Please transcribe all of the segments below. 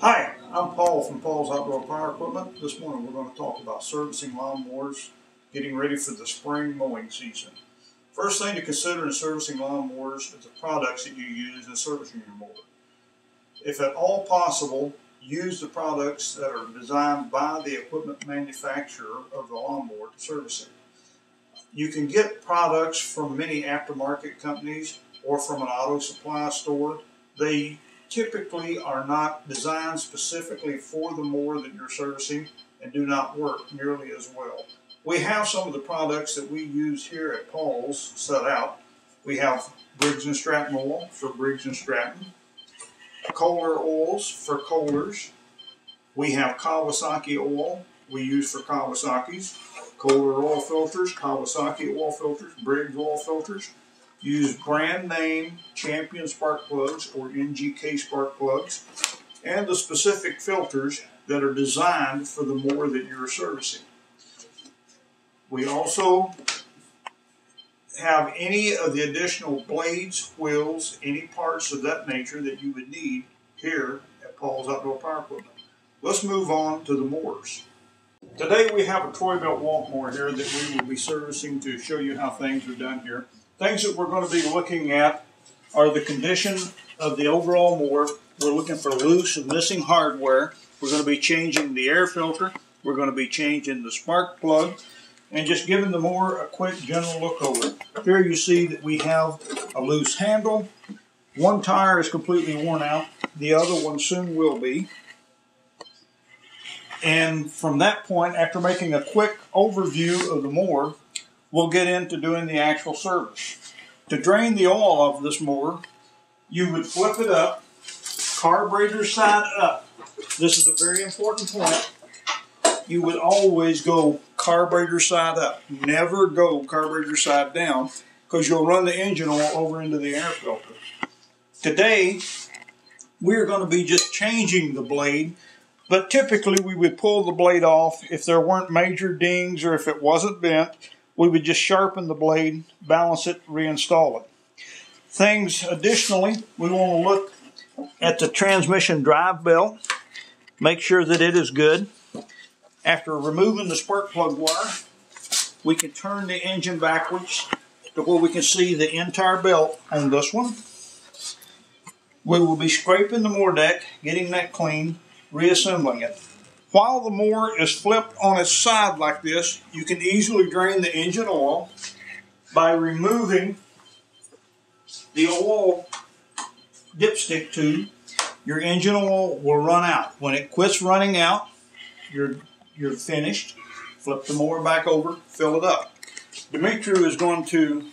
Hi, I'm Paul from Paul's Outdoor Power Equipment. This morning we're going to talk about servicing lawnmowers, getting ready for the spring mowing season. First thing to consider in servicing lawnmowers is the products that you use in servicing your mower. If at all possible, use the products that are designed by the equipment manufacturer of the lawnmower to service it. You can get products from many aftermarket companies or from an auto supply store. They typically are not designed specifically for the mower that you're servicing and do not work nearly as well. We have some of the products that we use here at Paul's set out. We have Briggs & Stratton oil for Briggs & Stratton, Kohler oils for Kohlers. We have Kawasaki oil we use for Kawasaki's, Kohler oil filters, Kawasaki oil filters, Briggs oil filters. Use brand name Champion spark plugs or NGK spark plugs and the specific filters that are designed for the mower that you're servicing. We also have any of the additional blades, wheels, any parts of that nature that you would need here at Paul's Outdoor Power Equipment. Let's move on to the mowers. Today we have a Troy-Bilt walk mower here that we will be servicing to show you how things are done here. Things that we're going to be looking at are the condition of the overall mower. We're looking for loose and missing hardware. We're going to be changing the air filter. We're going to be changing the spark plug and just giving the mower a quick general look over. Here you see that we have a loose handle. One tire is completely worn out. The other one soon will be. And from that point, after making a quick overview of the mower, we'll get into doing the actual service. To drain the oil off this mower, you would flip it up, carburetor side up. This is a very important point. You would always go carburetor side up. Never go carburetor side down because you'll run the engine oil over into the air filter. Today, we're going to be just changing the blade, but typically we would pull the blade off if there weren't major dings or if it wasn't bent. We would just sharpen the blade, balance it, reinstall it. Things additionally, we want to look at the transmission drive belt, make sure that it is good. After removing the spark plug wire, we can turn the engine backwards to where we can see the entire belt on this one. We will be scraping the mower deck, getting that clean, reassembling it. While the mower is flipped on its side like this, you can easily drain the engine oil by removing the oil dipstick tube. Your engine oil will run out. When it quits running out, you're finished. Flip the mower back over, fill it up. Dimitri is going to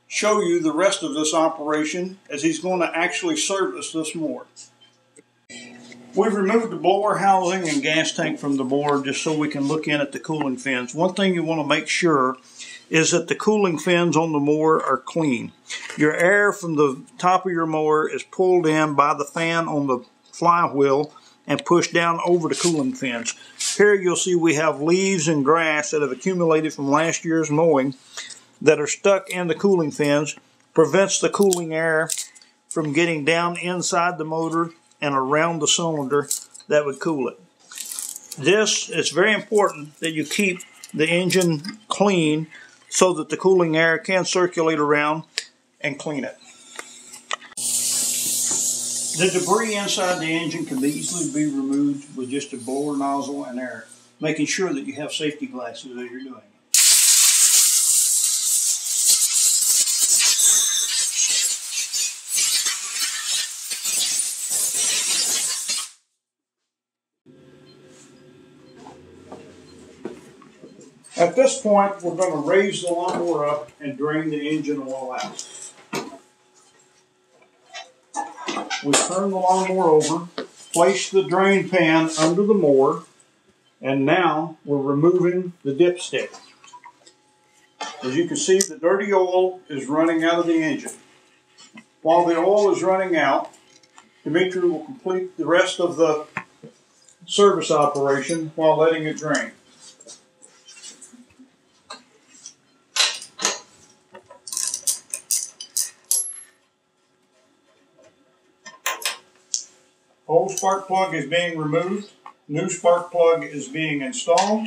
show you the rest of this operation as he's going to actually service this mower. We've removed the blower housing and gas tank from the mower just so we can look in at the cooling fins. One thing you want to make sure is that the cooling fins on the mower are clean. Your air from the top of your mower is pulled in by the fan on the flywheel and pushed down over the cooling fins. Here you'll see we have leaves and grass that have accumulated from last year's mowing that are stuck in the cooling fins. Prevents the cooling air from getting down inside the motor and around the cylinder that would cool it. It's very important that you keep the engine clean so that the cooling air can circulate around and clean it. The debris inside the engine can easily be removed with just a blower nozzle and air, making sure that you have safety glasses as you're doing it. At this point, we're going to raise the lawnmower up and drain the engine oil out. We turn the lawnmower over, place the drain pan under the mower, and now we're removing the dipstick. As you can see, the dirty oil is running out of the engine. While the oil is running out, Dimitri will complete the rest of the service operation while letting it drain. Old spark plug is being removed. New spark plug is being installed.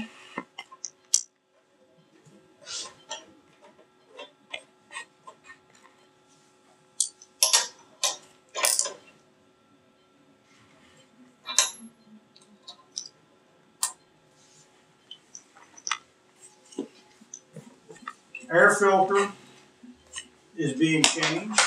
Air filter is being changed.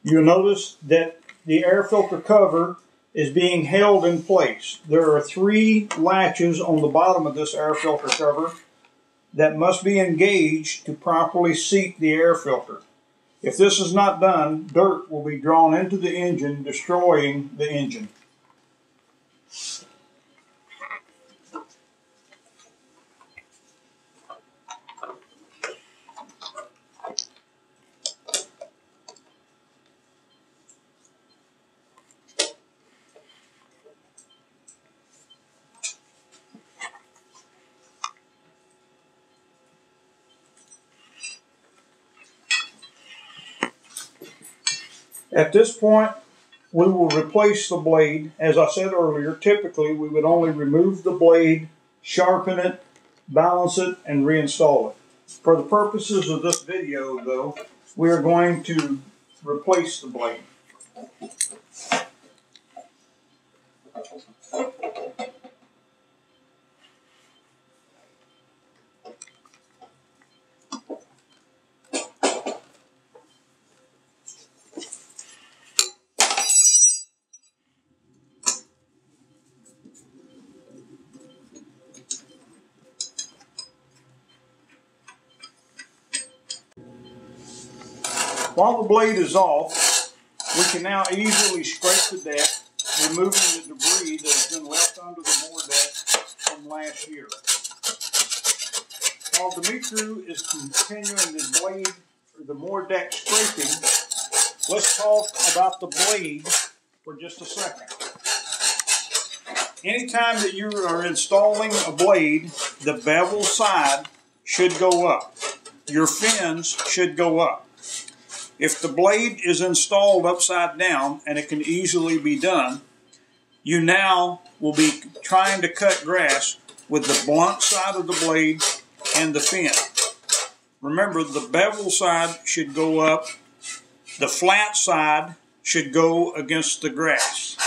You'll notice that the air filter cover is being held in place. There are 3 latches on the bottom of this air filter cover that must be engaged to properly seat the air filter. If this is not done, dirt will be drawn into the engine, destroying the engine. At this point, we will replace the blade. As I said earlier, typically we would only remove the blade, sharpen it, balance it, and reinstall it. For the purposes of this video, though, we are going to replace the blade. While the blade is off, we can now easily scrape the deck, removing the debris that has been left under the mower deck from last year. While Dimitru is continuing the blade or the mower deck scraping, let's talk about the blade for just a second. Anytime that you are installing a blade, the bevel side should go up. Your fins should go up. If the blade is installed upside down, and it can easily be done, you now will be trying to cut grass with the blunt side of the blade and the fin. Remember, the bevel side should go up, the flat side should go against the grass.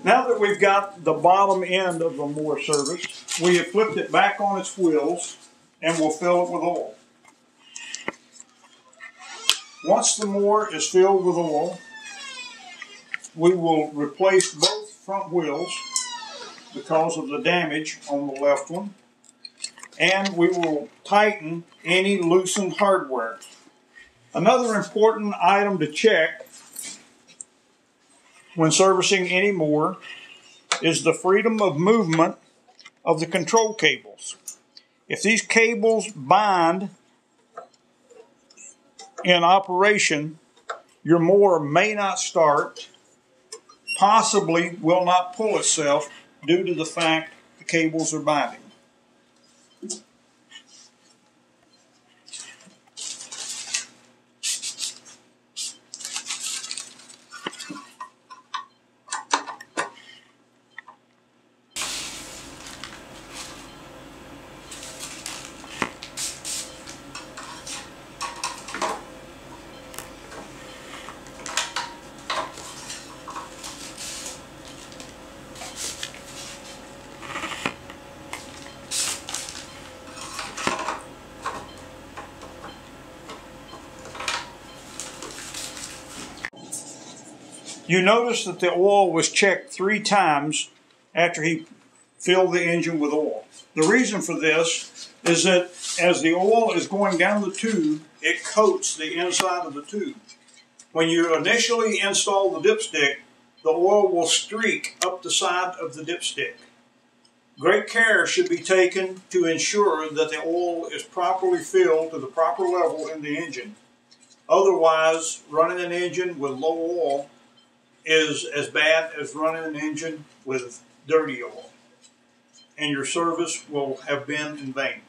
Now that we've got the bottom end of the mower serviced, we have flipped it back on its wheels and we'll fill it with oil. Once the mower is filled with oil, we will replace both front wheels because of the damage on the left one, and we will tighten any loosened hardware. Another important item to check when servicing any mower is the freedom of movement of the control cables. If these cables bind in operation, your mower may not start, possibly will not pull itself due to the fact the cables are binding. You notice that the oil was checked 3 times after he filled the engine with oil. The reason for this is that as the oil is going down the tube, it coats the inside of the tube. When you initially install the dipstick, the oil will streak up the side of the dipstick. Great care should be taken to ensure that the oil is properly filled to the proper level in the engine. Otherwise, running an engine with low oil is as bad as running an engine with dirty oil, and your service will have been in vain.